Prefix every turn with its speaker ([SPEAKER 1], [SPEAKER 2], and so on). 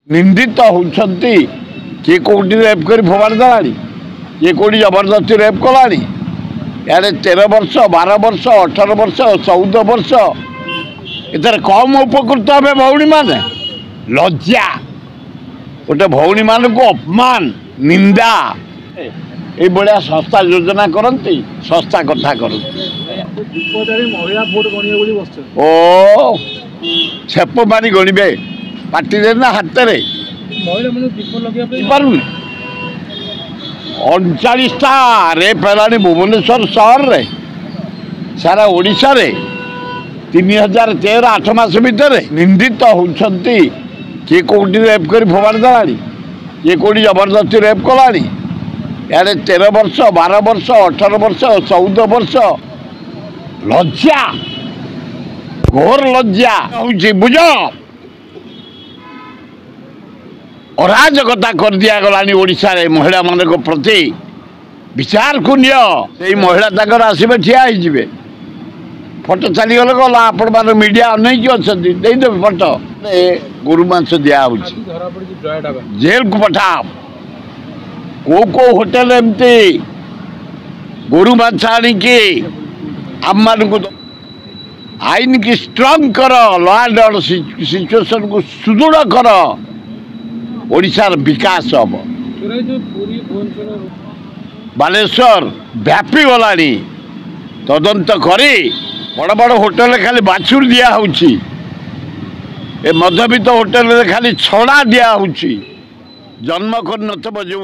[SPEAKER 1] निंदित होती किए कौटी रेप कर फोपाड़ी देला किए कौटी जबरदस्ती रेप कला यार 13 वर्ष 12 वर्ष 18 वर्ष 14 वर्ष इधर कम उपकृत हे भौणी मैंने लज्जा गोटे भौणी मान को अपमान निंदा ये भाया संस्था योजना करती संस्था कथा करती ओ छेप मारी गणवे पार्टी ना हाथ में 39टा रेप है भुवनेश्वर सहर रे सारा ओडिशा रे 3013 8 मास भितर निंदित होती किए कौटी रेप कर फोपाड़ी देला किए कौटी जबरदस्ती रेप कला यार 13 वर्ष 12 वर्ष 18 वर्ष 14 वर्ष लज्जा घोर लज्जा बुझ अराजकता कर दिया गलानी ओडिशा रे महिला मान प्रति विचार को नियो महिला तक आसबे ठिया हो फोटो चली गले गला आपण मान मीडिया अनेक अच्छा देदेवे फोटो गोरु मांस दिया जेल को पठा को होटेल एमती गोरु मांस आणिकी आम मान को आईन की स्ट्रंग कर लॉ एंड ऑर्डर सिचुएशन को सुदृढ़ कर ओडिशार विकास हम बालेश्वर व्यापी गलानी तदंत करी बड़ बड़ होटेल खाली बाछुर दिया होची ए मध्यवित्त होटेल खाली छड़ा दिया होची जन्म कर नथब जो